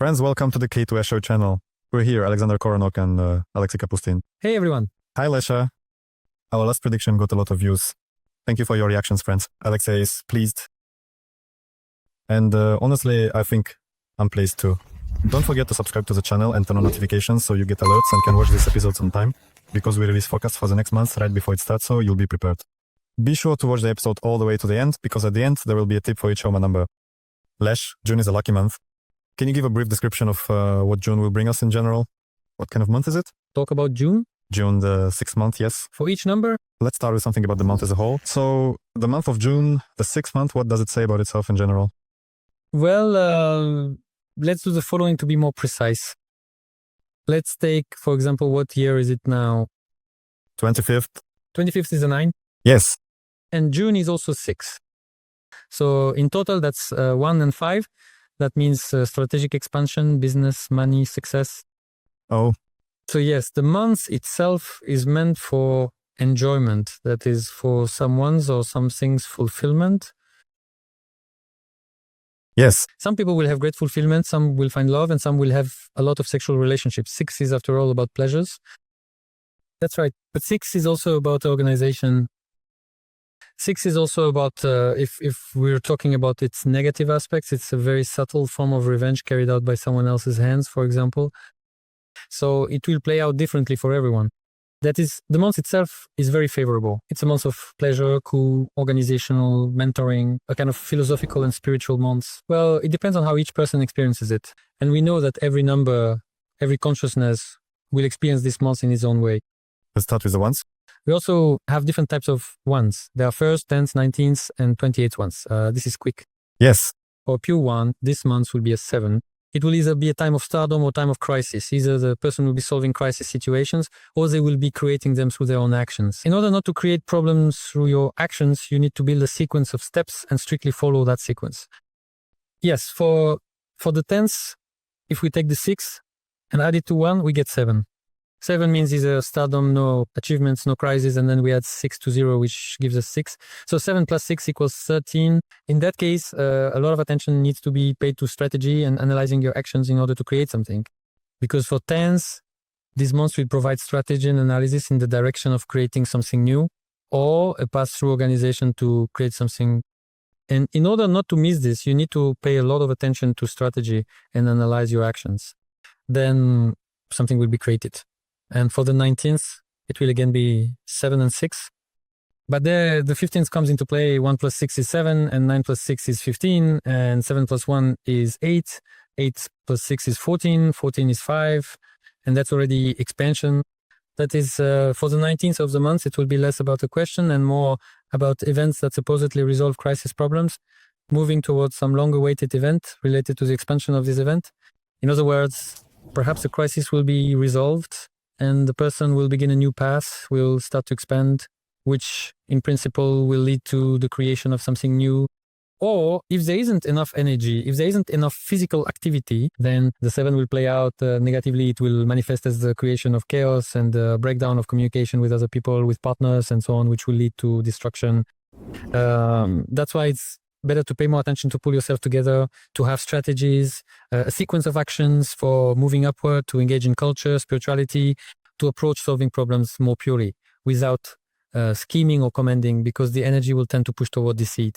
Friends, welcome to the KEYTO Show channel. We're here, Alexander Kukharonok and Alexey Kapustin. Hey everyone. Hi Lesha. Our last prediction got a lot of views. Thank you for your reactions, friends. Alexey is pleased. And honestly, I think I'm pleased too. Don't forget to subscribe to the channel and turn on notifications so you get alerts and can watch these episodes on time, because we release forecast for the next month right before it starts, so you'll be prepared. Be sure to watch the episode all the way to the end, because at the end there will be a tip for each Homa number. Lesh, June is a lucky month. Can you give a brief description of what June will bring us in general? What kind of month is it? Talk about June. June, the 6th month, yes. For each number? Let's start with something about the month as a whole. So, the month of June, the 6th month, what does it say about itself in general? Well, let's do the following to be more precise. Let's take, for example, what year is it now? 25th. 25th is a 9. Yes. And June is also 6. So, in total, that's 1 and 5. That means strategic expansion, business, money, success. Oh. So yes, the month itself is meant for enjoyment. That is for someone's or something's fulfillment. Yes. Some people will have great fulfillment, some will find love, and some will have a lot of sexual relationships. 6 is, after all, about pleasures. That's right. But 6 is also about organization. 6 is also about, if we're talking about its negative aspects, it's a very subtle form of revenge carried out by someone else's hands, for example. So it will play out differently for everyone. That is, the month itself is very favorable. It's a month of pleasure, cool, organizational, mentoring, a kind of philosophical and spiritual month. Well, it depends on how each person experiences it. And we know that every number, every consciousness will experience this month in its own way. Let's start with the ones. We also have different types of ones. There are 1st, 10th, 19th, and 28th ones. This is quick. Yes. For pure 1, this month will be a 7. It will either be a time of stardom or time of crisis. Either the person will be solving crisis situations, or they will be creating them through their own actions. In order not to create problems through your actions, you need to build a sequence of steps and strictly follow that sequence. Yes, for the 10th, if we take the 6 and add it to 1, we get 7. 7 means either stardom, no achievements, no crisis, and then we add 6 to 0, which gives us 6. So 7 plus 6 equals 13. In that case, a lot of attention needs to be paid to strategy and analyzing your actions in order to create something. Because for 10s, this month will provide strategy and analysis in the direction of creating something new, or a pass-through organization to create something. And in order not to miss this, you need to pay a lot of attention to strategy and analyze your actions. Then something will be created. And for the 19th, it will again be 7 and 6. But there, the 15th comes into play. 1 plus 6 is 7, and 9 plus 6 is 15, and 7 plus 1 is 8. 8 plus 6 is 14, 14 is 5, and that's already expansion. That is, for the 19th of the month, it will be less about a question and more about events that supposedly resolve crisis problems, moving towards some longer-awaited event related to the expansion of this event. In other words, perhaps the crisis will be resolved, and the person will begin a new path, will start to expand, which in principle will lead to the creation of something new. Or if there isn't enough energy, if there isn't enough physical activity, then the 7 will play out negatively. It will manifest as the creation of chaos and the breakdown of communication with other people, with partners and so on, which will lead to destruction. That's why it's better to pay more attention to pull yourself together, to have strategies, a sequence of actions for moving upward, to engage in culture, spirituality, to approach solving problems more purely without scheming or commanding, because the energy will tend to push toward deceit.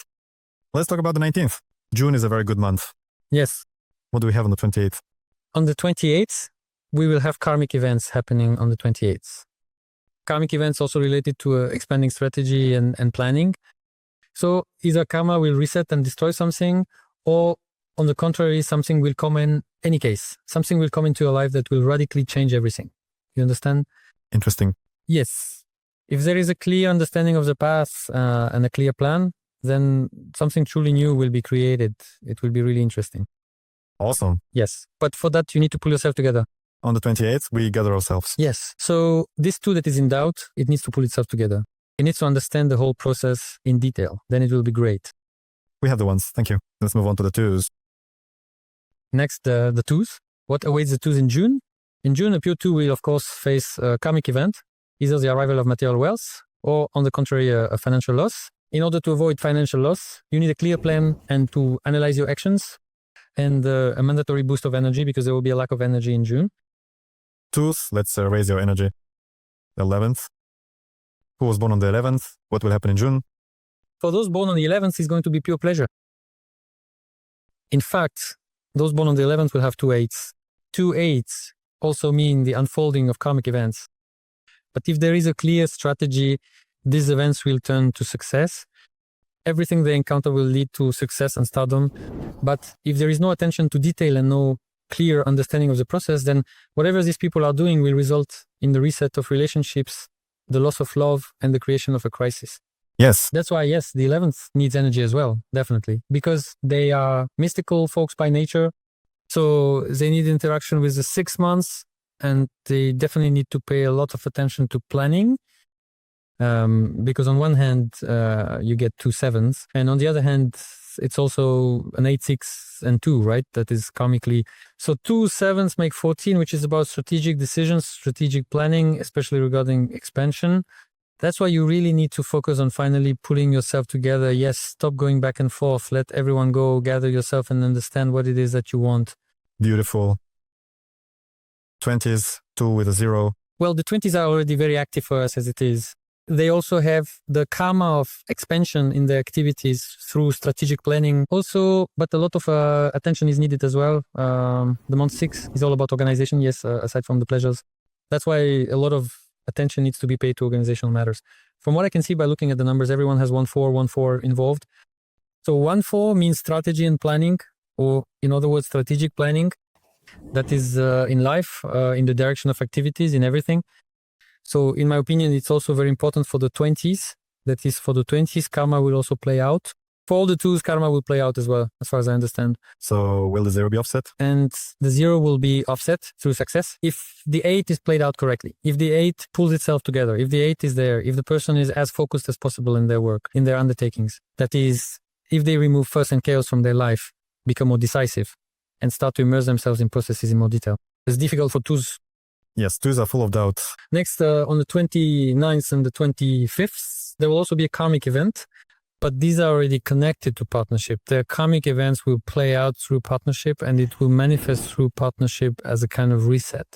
Let's talk about the 19th. June is a very good month. Yes. What do we have on the 28th? On the 28th, we will have karmic events happening on the 28th. Karmic events also related to expanding strategy and planning. So either karma will reset and destroy something, or on the contrary, something will come in any case. Something will come into your life that will radically change everything. You understand? Interesting. Yes. If there is a clear understanding of the path and a clear plan, then something truly new will be created. It will be really interesting. Awesome. Yes. But for that, you need to pull yourself together. On the 28th, we gather ourselves. Yes. So this too that is in doubt, it needs to pull itself together. It needs to understand the whole process in detail. Then it will be great. We have the ones. Thank you. Let's move on to the 2s. Next, the 2s. What awaits the 2s in June? In June, a pure 2 will, of course, face a karmic event, either the arrival of material wealth or, on the contrary, a financial loss. In order to avoid financial loss, you need a clear plan and to analyze your actions. and a mandatory boost of energy because there will be a lack of energy in June. 2s, let's raise your energy. 11th. Who was born on the 11th? What will happen in June? For those born on the 11th, it's going to be pure pleasure. In fact, those born on the 11th will have 2 8s. 2 8s also mean the unfolding of karmic events. But if there is a clear strategy, these events will turn to success. Everything they encounter will lead to success and stardom. But if there is no attention to detail and no clear understanding of the process, then whatever these people are doing will result in the reset of relationships, the loss of love, and the creation of a crisis. Yes. That's why, yes, the 11th needs energy as well, definitely, because they are mystical folks by nature. So they need interaction with the 6 months, and they definitely need to pay a lot of attention to planning. Because on one hand, you get 2 7s, and on the other hand, it's also an 8, 6, and 2, right? That is karmically. So 2 7s make 14, which is about strategic decisions, strategic planning, especially regarding expansion. That's why you really need to focus on finally pulling yourself together. Yes, stop going back and forth. Let everyone go, gather yourself, and understand what it is that you want. Beautiful. 20s, 2 with a 0. Well, the 20s are already very active for us as it is. They also have the karma of expansion in their activities through strategic planning also, but a lot of attention is needed as well. The month 6 is all about organization, yes, aside from the pleasures. That's why a lot of attention needs to be paid to organizational matters. From what I can see by looking at the numbers, everyone has 1-4 involved. So 1-4 means strategy and planning, or in other words, strategic planning. That is in life, in the direction of activities, in everything. So in my opinion, it's also very important for the 20s. That is, for the 20s, karma will also play out. For all the 2s, karma will play out as well, as far as I understand. So will the 0 be offset? And the 0 will be offset through success if the 8 is played out correctly. If the 8 pulls itself together, if the 8 is there, if the person is as focused as possible in their work, in their undertakings. That is, if they remove fuss and chaos from their life, become more decisive, and start to immerse themselves in processes in more detail. It's difficult for 2s. Yes, 2s are full of doubt. Next, on the 29th and the 25th, there will also be a karmic event, but these are already connected to partnership. The karmic events will play out through partnership, and it will manifest through partnership as a kind of reset.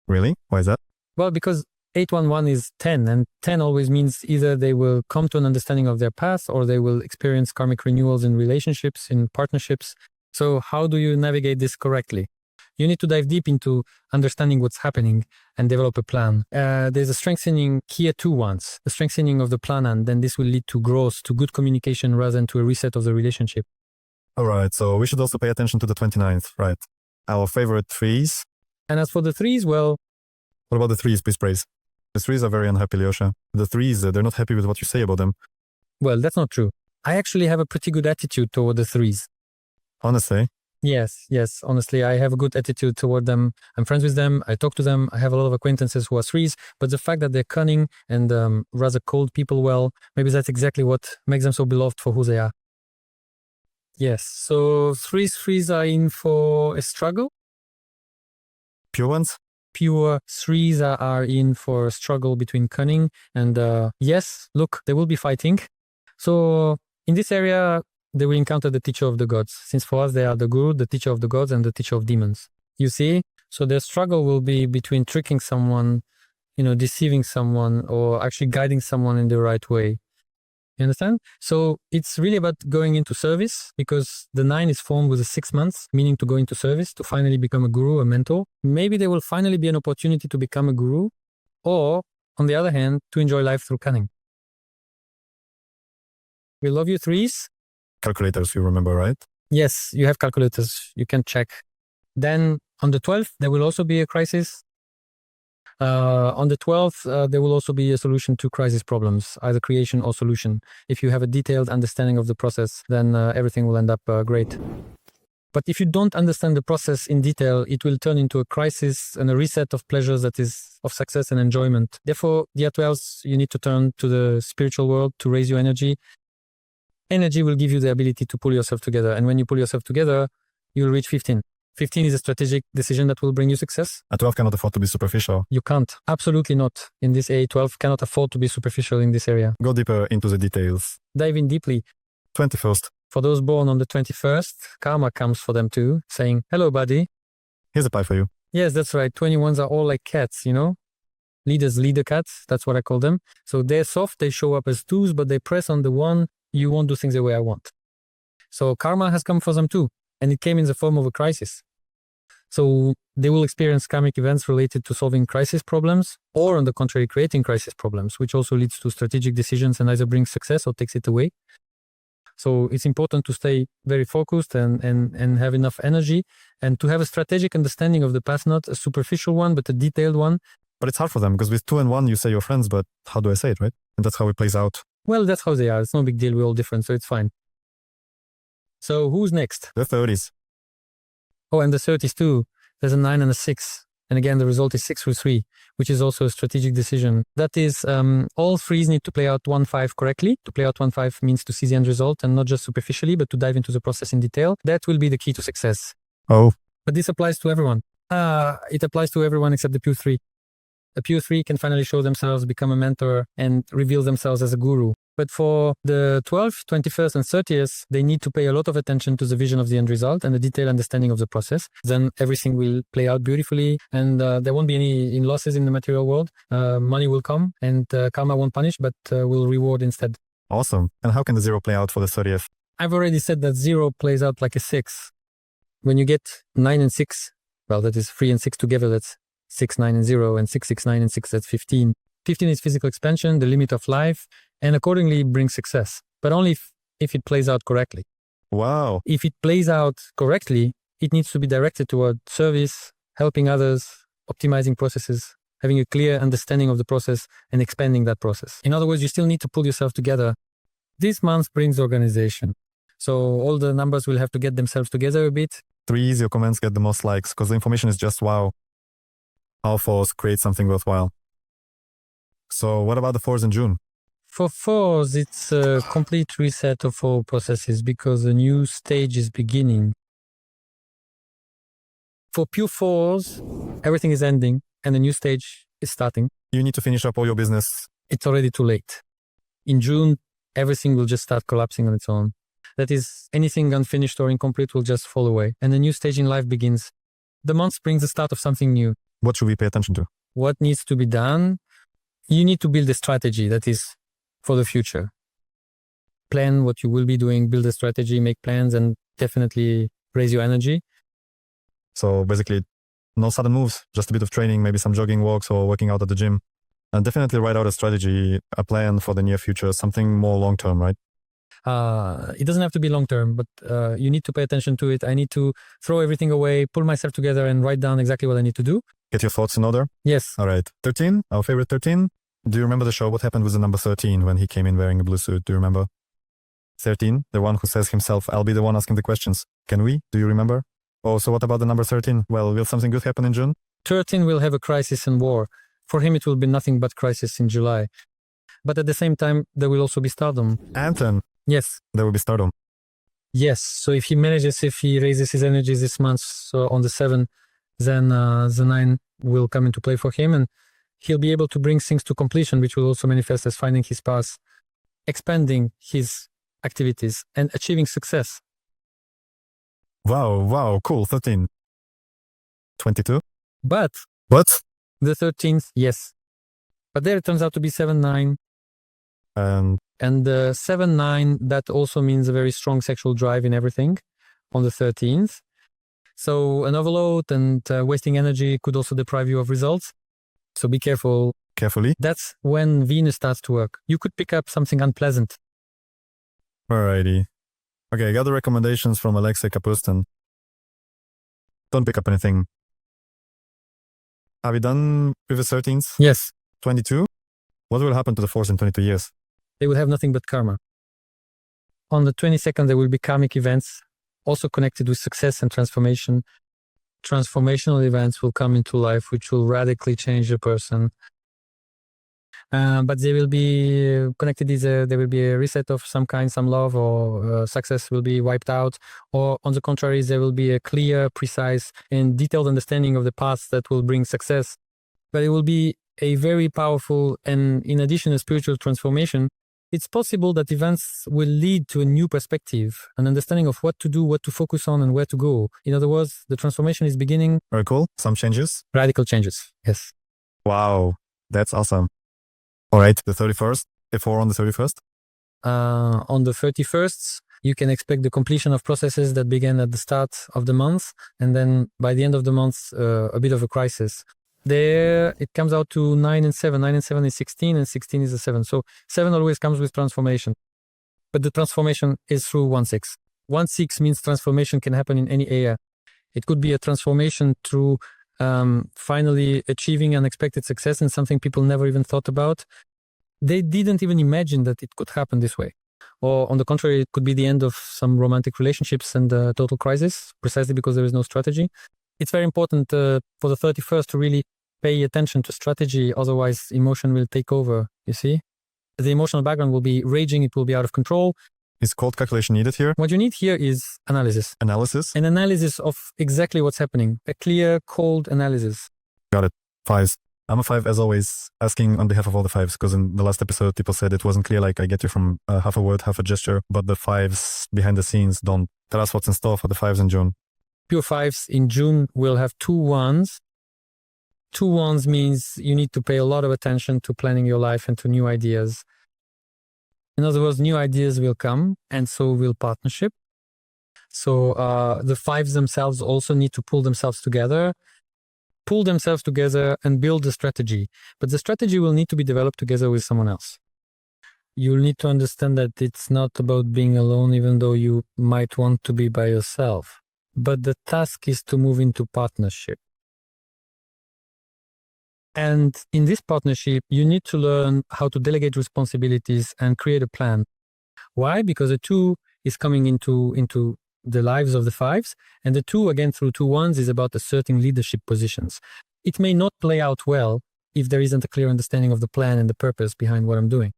Really? Why is that? Well, because 811 is 10, and 10 always means either they will come to an understanding of their past, or they will experience karmic renewals in relationships, in partnerships. So how do you navigate this correctly? You need to dive deep into understanding what's happening and develop a plan. There's a strengthening here too once, a strengthening of the plan, and then this will lead to growth, to good communication rather than to a reset of the relationship. All right, so we should also pay attention to the 29th, right? Our favorite 3s. And as for the 3s, well... What about the 3s, please praise? The 3s are very unhappy, Lyosha. The 3s, they're not happy with what you say about them. Well, that's not true. I actually have a pretty good attitude toward the 3s. Honestly? Yes. Honestly, I have a good attitude toward them. I'm friends with them. I talk to them. I have a lot of acquaintances who are 3s, but the fact that they're cunning and rather cold people, well, maybe that's exactly what makes them so beloved for who they are. Yes, so 3s are in for a struggle. Pure ones? Pure 3s are in for a struggle between cunning and yes, look, they will be fighting. So in this area, they will encounter the teacher of the gods, since for us they are the guru, the teacher of the gods, and the teacher of demons. You see? So their struggle will be between tricking someone, deceiving someone, or actually guiding someone in the right way. You understand? So it's really about going into service, because the 9 is formed with the 6 months, meaning to go into service, to finally become a guru, a mentor. Maybe there will finally be an opportunity to become a guru, or, on the other hand, to enjoy life through cunning. We love you 3s. Calculators, you remember, right? Yes, you have calculators. You can check. Then on the 12th, there will also be a crisis. On the 12th, there will also be a solution to crisis problems, either creation or solution. If you have a detailed understanding of the process, then everything will end up great. But if you don't understand the process in detail, it will turn into a crisis and a reset of pleasures that is of success and enjoyment. Therefore, year 12s, you need to turn to the spiritual world to raise your energy. Energy will give you the ability to pull yourself together. And when you pull yourself together, you'll reach 15. 15 is a strategic decision that will bring you success. A 12 cannot afford to be superficial. You can't. Absolutely not. In this area, 12 cannot afford to be superficial in this area. Go deeper into the details. Dive in deeply. 21st. For those born on the 21st, karma comes for them too, saying, hello, buddy. Here's a pie for you. Yes, that's right. 21s are all like cats, you know? Leader cats, that's what I call them. So they're soft, they show up as 2s, but they press on the 1, you won't do things the way I want. So karma has come for them too, and it came in the form of a crisis. So they will experience karmic events related to solving crisis problems, or on the contrary, creating crisis problems, which also leads to strategic decisions and either brings success or takes it away. So it's important to stay very focused and have enough energy and to have a strategic understanding of the path, not a superficial one, but a detailed one. But it's hard for them because with 2 and 1, you say you're friends, but how do I say it, right? And that's how it plays out. Well, that's how they are. It's no big deal. We're all different, so it's fine. So who's next? The 30s. Oh, and the 30s too. There's a 9 and a 6. And again, the result is 6 through 3, which is also a strategic decision. That is, all 3s need to play out 1-5 correctly. To play out 1-5 means to see the end result and not just superficially, but to dive into the process in detail. That will be the key to success. Oh. But this applies to everyone. It applies to everyone except the pure 3. The pure 3 can finally show themselves, become a mentor, and reveal themselves as a guru. But for the 12th, 21st, and 30th, they need to pay a lot of attention to the vision of the end result and the detailed understanding of the process. Then everything will play out beautifully, and there won't be any losses in the material world. Money will come, and karma won't punish, but will reward instead. Awesome. And how can the 0 play out for the 30th? I've already said that 0 plays out like a 6. When you get 9 and 6, well, that is 3 and 6 together, that's 6, 9, and 0, and 6, 6, 9, and 6, that's 15. 15 is physical expansion, the limit of life, and accordingly brings success, but only if it plays out correctly. Wow. If it plays out correctly, it needs to be directed toward service, helping others, optimizing processes, having a clear understanding of the process, and expanding that process. In other words, you still need to pull yourself together. This month brings organization. So all the numbers will have to get themselves together a bit. 3s, your comments get the most likes because the information is just wow. How 4s create something worthwhile. So what about the 4s in June? For 4s, it's a complete reset of all processes because a new stage is beginning. For pure 4s, everything is ending and a new stage is starting. You need to finish up all your business. It's already too late. In June, everything will just start collapsing on its own. That is, anything unfinished or incomplete will just fall away and a new stage in life begins. The month brings the start of something new. What should we pay attention to? What needs to be done? You need to build a strategy that is for the future. Plan what you will be doing, build a strategy, make plans, and definitely raise your energy. So basically, no sudden moves, just a bit of training, maybe some jogging walks or working out at the gym. And definitely write out a strategy, a plan for the near future, something more long-term, right? It doesn't have to be long-term, but you need to pay attention to it. I need to throw everything away, pull myself together, and write down exactly what I need to do. Get your thoughts in order? Yes. All right. 13, our favorite 13. Do you remember the show? What happened with the number 13 when he came in wearing a blue suit? Do you remember? 13, the one who says himself, I'll be the one asking the questions. Can we? Do you remember? Oh, so what about the number 13? Well, will something good happen in June? 13 will have a crisis and war. For him, it will be nothing but crisis in July. But at the same time, there will also be stardom. Anton. Yes. There will be stardom. Yes. So if he raises his energies this month, so on the 7, then the 9 will come into play for him and he'll be able to bring things to completion, which will also manifest as finding his path, expanding his activities, and achieving success. Wow, cool, 13. 22? But What? the 13th, yes. But there it turns out to be 7-9. And the 7-9, that also means a very strong sexual drive in everything on the 13th. So an overload and wasting energy could also deprive you of results. So be careful. Carefully. That's when Venus starts to work. You could pick up something unpleasant. Alrighty. Okay, I got the recommendations from Alexey Kapustin. Don't pick up anything. Are we done with the 13th? Yes. 22? What will happen to the 4s in 22 years? They will have nothing but karma. On the 22nd, there will be karmic events also connected with success and transformation. Transformational events will come into life, which will radically change the person. But they will be connected, there will be a reset of some kind, some love or success will be wiped out. Or on the contrary, there will be a clear, precise, and detailed understanding of the path that will bring success. But it will be a very powerful and, in addition, a spiritual transformation it's possible that events will lead to a new perspective, an understanding of what to do, what to focus on, and where to go. In other words, the transformation is beginning. Very cool. Some changes. Radical changes. Yes. Wow, that's awesome. All right, the 31st, before on the 31st. On the 31st, you can expect the completion of processes that began at the start of the month, and then by the end of the month, a bit of a crisis. There, it comes out to 9 and 7. 9 and 7 is 16, and 16 is a 7. So 7 always comes with transformation. But the transformation is through 1-6. 1-6 means transformation can happen in any area. It could be a transformation through finally achieving unexpected success in something people never even thought about. They didn't even imagine that it could happen this way. Or on the contrary, it could be the end of some romantic relationships and a total crisis, precisely because there is no strategy. It's very important for the 31st to really pay attention to strategy, otherwise emotion will take over, you see? The emotional background will be raging, it will be out of control. Is cold calculation needed here? What you need here is analysis. Analysis? An analysis of exactly what's happening. A clear, cold analysis. Got it. 5s. I'm a 5 as always, asking on behalf of all the 5s, because in the last episode people said it wasn't clear, like I get you from half a word, half a gesture, but the 5s behind the scenes don't tell us what's in store for the 5s in June. Pure 5s in June will have 2 1s. 2 1s means you need to pay a lot of attention to planning your life and to new ideas. In other words, new ideas will come, and so will partnership. So the 5s themselves also need to pull themselves together and build a strategy. But the strategy will need to be developed together with someone else. You'll need to understand that it's not about being alone, even though you might want to be by yourself. But the task is to move into partnership. And in this partnership, you need to learn how to delegate responsibilities and create a plan. Why? Because the 2 is coming into the lives of the 5s, and the 2, again, through 2 1s, is about asserting leadership positions. It may not play out well if there isn't a clear understanding of the plan and the purpose behind what I'm doing.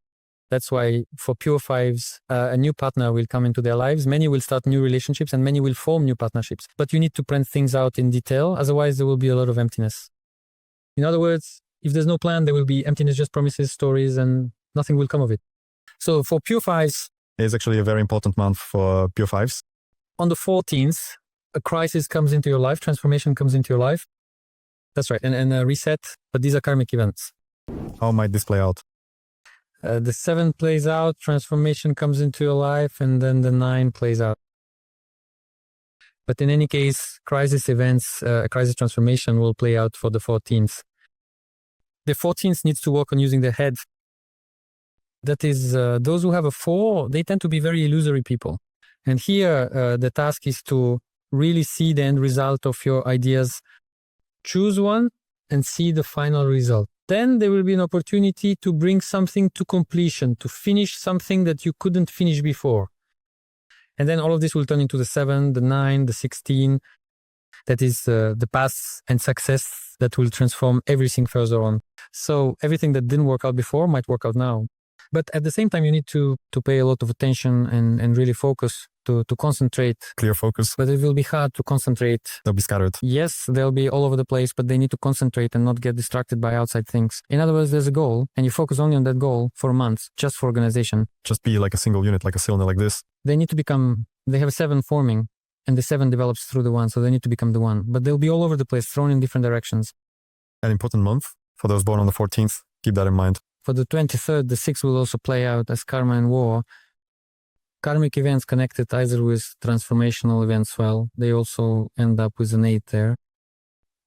That's why for pure 5s, a new partner will come into their lives. Many will start new relationships and many will form new partnerships. But you need to plan things out in detail. Otherwise, there will be a lot of emptiness. In other words, if there's no plan, there will be emptiness, just promises, stories, and nothing will come of it. So for pure 5s, it's actually a very important month for pure 5s. On the 14th, a crisis comes into your life, transformation comes into your life. That's right, and a reset, but these are karmic events. How might this play out? The 7 plays out, transformation comes into your life, and then the 9 plays out. But in any case, crisis events, crisis transformation will play out for the 14th. The 14th needs to work on using their head. That is, those who have a 4, they tend to be very illusory people. And here, the task is to really see the end result of your ideas. Choose one and see the final result. Then there will be an opportunity to bring something to completion, to finish something that you couldn't finish before. And then all of this will turn into the 7, the 9, the 16. That is the path and success that will transform everything further on. So everything that didn't work out before might work out now. But at the same time, you need to pay a lot of attention and really focus, to concentrate. Clear focus. But it will be hard to concentrate. They'll be scattered. Yes, they'll be all over the place, but they need to concentrate and not get distracted by outside things. In other words, there's a goal, and you focus only on that goal for a month, just for organization. Just be like a single unit, like a cylinder like this. They need to become, they have a 7 forming, and the 7 develops through the 1, so they need to become the 1. But they'll be all over the place, thrown in different directions. An important month for those born on the 14th. Keep that in mind. For the 23rd, the 6 will also play out as karma and war. Karmic events connected either with transformational events, well, they also end up with an 8 there.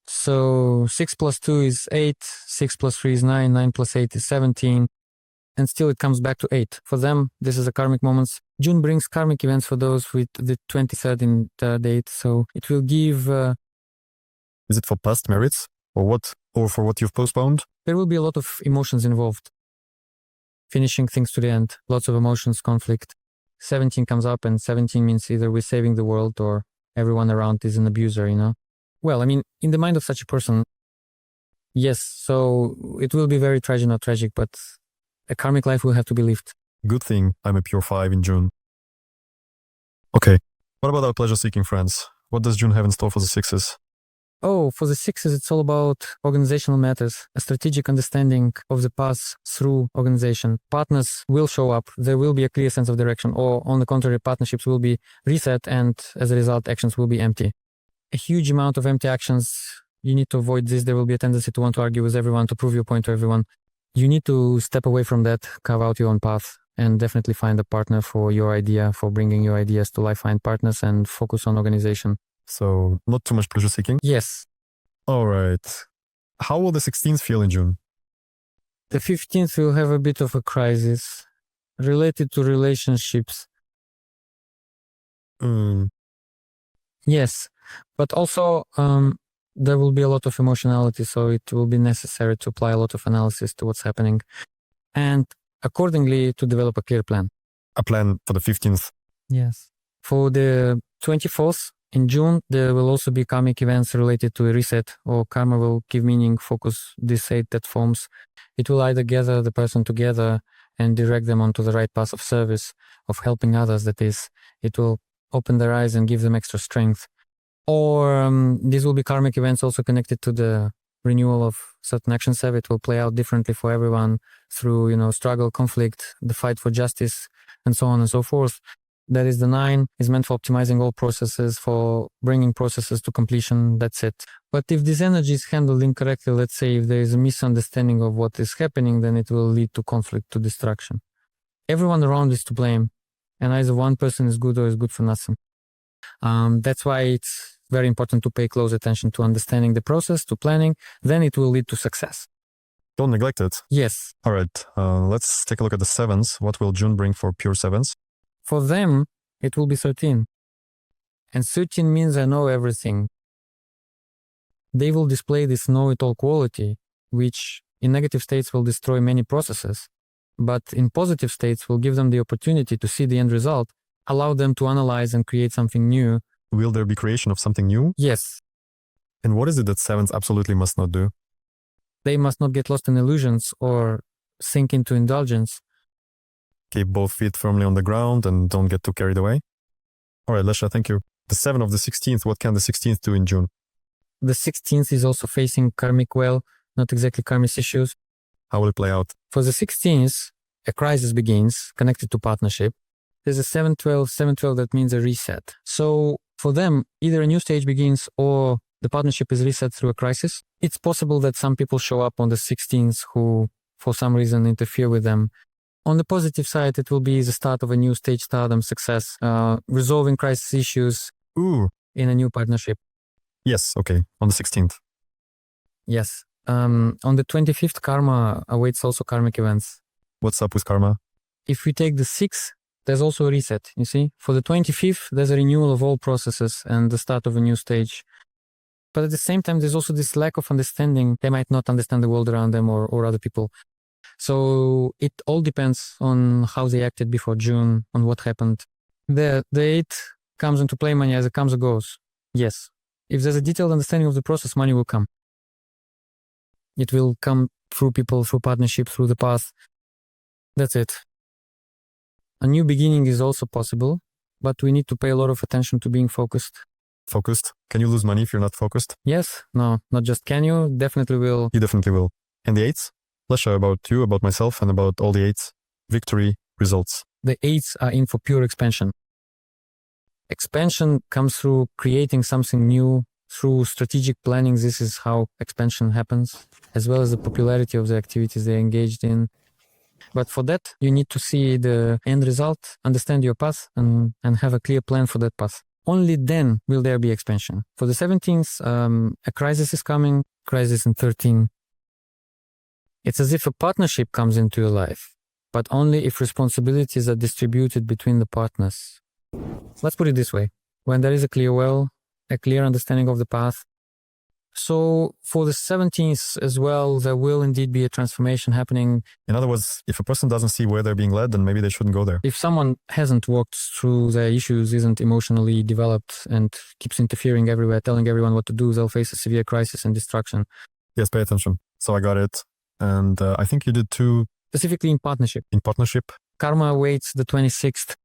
So 6 plus 2 is 8, 6 plus 3 is 9, 9 plus 8 is 17, and still it comes back to 8. For them, this is a karmic moment. June brings karmic events for those with the 23rd in the date, so it will give... Is it for past merits, or what, or for what you've postponed? There will be a lot of emotions involved. Finishing things to the end, lots of emotions, conflict. 17 comes up, and 17 means either we're saving the world or everyone around is an abuser, you know? Well, I mean, in the mind of such a person, yes, so it will be very tragic, not tragic, but a karmic life will have to be lived. Good thing I'm a pure 5 in June. Okay, what about our pleasure-seeking friends? What does June have in store for the 6s? Oh, for the sixes, it's all about organizational matters, a strategic understanding of the path through organization. Partners will show up. There will be a clear sense of direction, or on the contrary, partnerships will be reset, and as a result, actions will be empty. A huge amount of empty actions. You need to avoid this. There will be a tendency to want to argue with everyone, to prove your point to everyone. You need to step away from that, carve out your own path, and definitely find a partner for your idea, for bringing your ideas to life. Find partners and focus on organization. So not too much pleasure seeking? Yes. All right. How will the 16th feel in June? The 15th will have a bit of a crisis related to relationships. Yes, but also there will be a lot of emotionality, so it will be necessary to apply a lot of analysis to what's happening and accordingly to develop a clear plan. A plan for the 15th? Yes. For the 24th, in June, there will also be karmic events related to a reset, or karma will give meaning, focus, decide that forms. It will either gather the person together and direct them onto the right path of service, of helping others, that is. It will open their eyes and give them extra strength. Or these will be karmic events also connected to the renewal of certain actions. It will play out differently for everyone through, struggle, conflict, the fight for justice, and so on and so forth. That is the 9, is meant for optimizing all processes, for bringing processes to completion. That's it. But if this energy is handled incorrectly, let's say if there is a misunderstanding of what is happening, then it will lead to conflict, to destruction. Everyone around is to blame, and either one person is good or is good for nothing. That's why it's very important to pay close attention to understanding the process, to planning. Then it will lead to success. Don't neglect it. Yes. All right. Let's take a look at the 7s. What will June bring for pure 7s? For them, it will be 13. And 13 means I know everything. They will display this know-it-all quality, which in negative states will destroy many processes, but in positive states will give them the opportunity to see the end result, allow them to analyze and create something new. Will there be creation of something new? Yes. And what is it that 7s absolutely must not do? They must not get lost in illusions or sink into indulgence. Keep both feet firmly on the ground and don't get too carried away. All right, Lesha, thank you. The 7 of the 16th, what can the 16th do in June? The 16th is also facing karmic well, not exactly karmic issues. How will it play out? For the 16th, a crisis begins connected to partnership. There's a 712, 712 that means a reset. So for them, either a new stage begins or the partnership is reset through a crisis. It's possible that some people show up on the 16th who, for some reason, interfere with them. On the positive side, it will be the start of a new stage stardom success, resolving crisis issues in a new partnership. Yes, okay, on the 16th. Yes. On the 25th, karma awaits also karmic events. What's up with karma? If we take the 6th, there's also a reset, you see? For the 25th, there's a renewal of all processes and the start of a new stage. But at the same time, there's also this lack of understanding. They might not understand the world around them or other people. So it all depends on how they acted before June, on what happened. The 8 comes into play, money as it comes or goes. Yes. If there's a detailed understanding of the process, money will come. It will come through people, through partnership, through the path. That's it. A new beginning is also possible, but we need to pay a lot of attention to being focused. Focused? Can you lose money if you're not focused? Yes. No, not just can you, definitely will. You definitely will. And the 8s? Lesha, about you, about myself, and about all the 8s. Victory, results. The 8s are in for pure expansion. Expansion comes through creating something new, through strategic planning. This is how expansion happens, as well as the popularity of the activities they're engaged in. But for that, you need to see the end result, understand your path, and have a clear plan for that path. Only then will there be expansion. For the 17th, a crisis is coming, crisis in 13. It's as if a partnership comes into your life, but only if responsibilities are distributed between the partners. Let's put it this way. When there is a clear will, a clear understanding of the path. So for the 17th as well, there will indeed be a transformation happening. In other words, if a person doesn't see where they're being led, then maybe they shouldn't go there. If someone hasn't walked through their issues, isn't emotionally developed, and keeps interfering everywhere, telling everyone what to do, they'll face a severe crisis and destruction. Yes, pay attention. So I got it. And I think you did too. Specifically in partnership. In partnership? Karma awaits the 26th.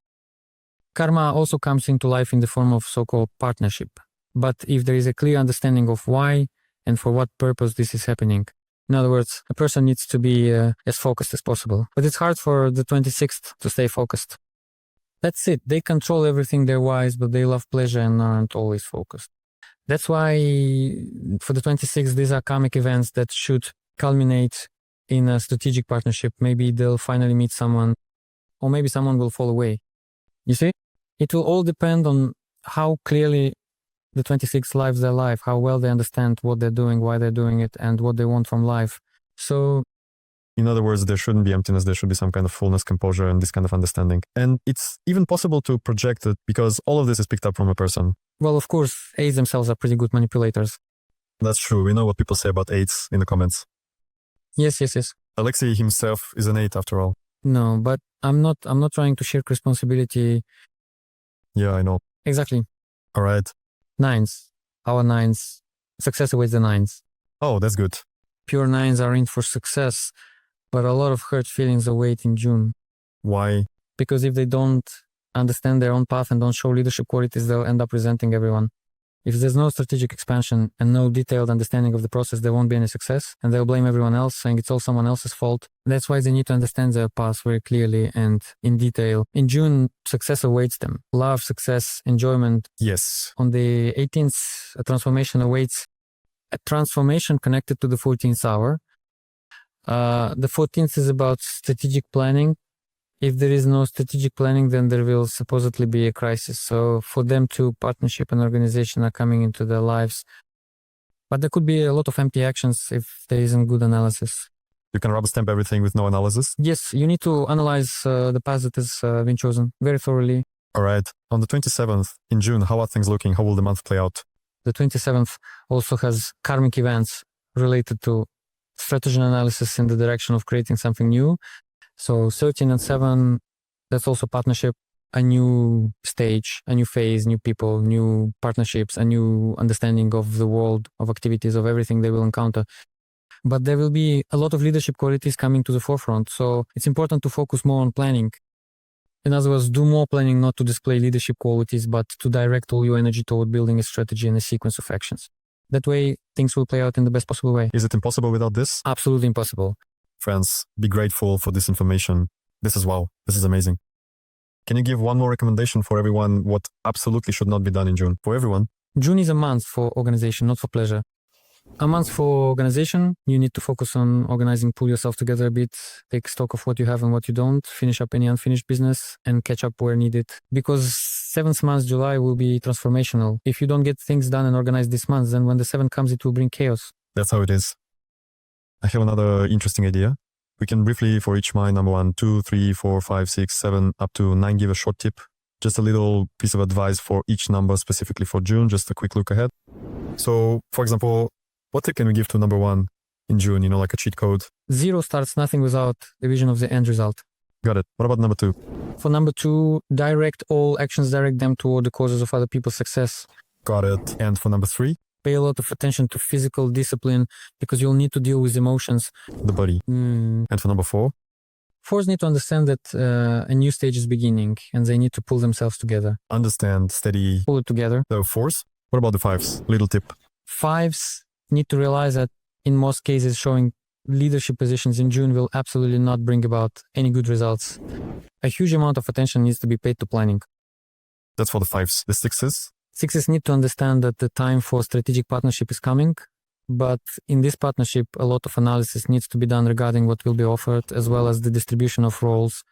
Karma also comes into life in the form of so-called partnership. but if there is a clear understanding of why and for what purpose this is happening. In other words, a person needs to be as focused as possible. But it's hard for the 26th to stay focused. That's it. They control everything, they're wise, but they love pleasure and aren't always focused. That's why for the 26th, these are karmic events that should culminate in a strategic partnership. Maybe they'll finally meet someone, or maybe someone will fall away. You see? It will all depend on how clearly the 26 lives their life, how well they understand what they're doing, why they're doing it, and what they want from life. So, in other words, there shouldn't be emptiness, there should be some kind of fullness, composure, and this kind of understanding. And it's even possible to project it because all of this is picked up from a person. well, of course, A's themselves are pretty good manipulators. That's true. We know what people say about eights in the comments. Yes. Alexey himself is an eight after all. No, but I'm not trying to shirk responsibility. Yeah, I know. Exactly. All right. Nines. Our nines. Success awaits the nines. Oh, that's good. Pure nines are in for success, but a lot of hurt feelings await in June. Why? Because if they don't understand their own path and don't show leadership qualities, they'll end up resenting everyone. If there's no strategic expansion and no detailed understanding of the process, there won't be any success, and they'll blame everyone else, saying it's all someone else's fault. That's why they need to understand their path very clearly and in detail. In June, success awaits them. Love, success, enjoyment. Yes. On the 18th, a transformation awaits. A transformation connected to the 14th hour. The 14th is about strategic planning. If there is no strategic planning, then there will supposedly be a crisis. So for them to partnership and organization are coming into their lives. But there could be a lot of empty actions if there isn't good analysis. You can rubber stamp everything with no analysis? Yes, you need to analyze the path that has been chosen very thoroughly. All right. On the 27th in June, how are things looking? How will the month play out? The 27th also has karmic events related to strategy analysis in the direction of creating something new. So 13 and 7, that's also partnership, a new stage, a new phase, new people, new partnerships, a new understanding of the world, of activities, of everything they will encounter. But there will be a lot of leadership qualities coming to the forefront. So it's important to focus more on planning. In other words, do more planning, not to display leadership qualities, but to direct all your energy toward building a strategy and a sequence of actions. That way, things will play out in the best possible way. Is it impossible without this? Absolutely impossible. Friends, be grateful for this information. This is wow. This is amazing. Can you give one more recommendation for everyone what absolutely should not be done in June? For everyone. June is a month for organization, not for pleasure. A month for organization, you need to focus on organizing, pull yourself together a bit, take stock of what you have and what you don't, finish up any unfinished business and catch up where needed. Because 7th month, July, will be transformational. If you don't get things done and organized this month, then when the 7th comes, it will bring chaos. That's how it is. I have another interesting idea. We can briefly, for each mind, number 1, 2, 3, 4, 5, 6, 7, up to 9, give a short tip. Just a little piece of advice for each number specifically for June, just a quick look ahead. So, for example, what tip can we give to number 1 in June, like a cheat code? 0 starts nothing without the vision of the end result. Got it. What about number 2? For number 2, direct all actions, direct them toward the causes of other people's success. Got it. And for number 3? Pay a lot of attention to physical discipline because you'll need to deal with emotions. The body. And for number 4? 4s need to understand that a new stage is beginning and they need to pull themselves together. Understand, steady. Pull it together. The 4s? What about the 5s? Little tip. 5s need to realize that in most cases showing leadership positions in June will absolutely not bring about any good results. A huge amount of attention needs to be paid to planning. That's for the 5s. The 6s? 6s need to understand that the time for strategic partnership is coming, but in this partnership, a lot of analysis needs to be done regarding what will be offered, as well as the distribution of roles.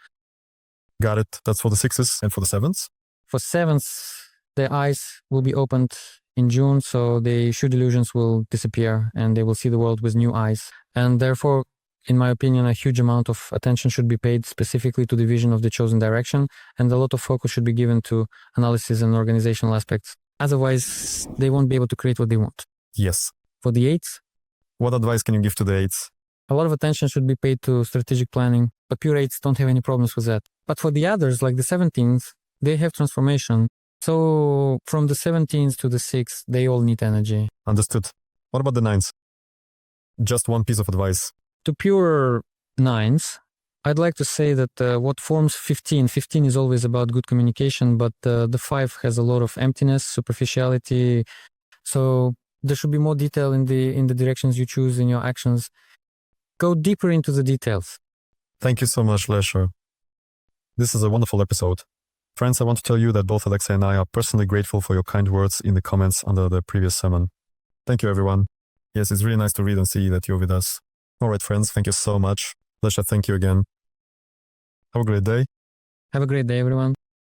Got it. That's for the 6s. And for the 7s? For 7s, their eyes will be opened in June, so the shoe delusions will disappear and they will see the world with new eyes. And therefore, in my opinion, a huge amount of attention should be paid specifically to the vision of the chosen direction, and a lot of focus should be given to analysis and organizational aspects. Otherwise, they won't be able to create what they want. Yes. For the 8s, what advice can you give to the 8s? a lot of attention should be paid to strategic planning, but pure 8s don't have any problems with that. But for the others, like the 17th, they have transformation. So from the 17th to the 6th, they all need energy. Understood. What about the 9s? Just one piece of advice. To pure 9s, I'd like to say that what forms 15 is always about good communication, but the 5 has a lot of emptiness, superficiality, So there should be more detail in the directions you choose in your actions. Go deeper into the details. Thank you so much, Lesher. This is a wonderful episode. Friends, I want to tell you that both Alexey and I are personally grateful for your kind words in the comments under the previous sermon. Thank you, everyone. Yes, it's really nice to read and see that you're with us. All right, friends, thank you so much. Lesher, thank you again. Have a great day. Have a great day, everyone.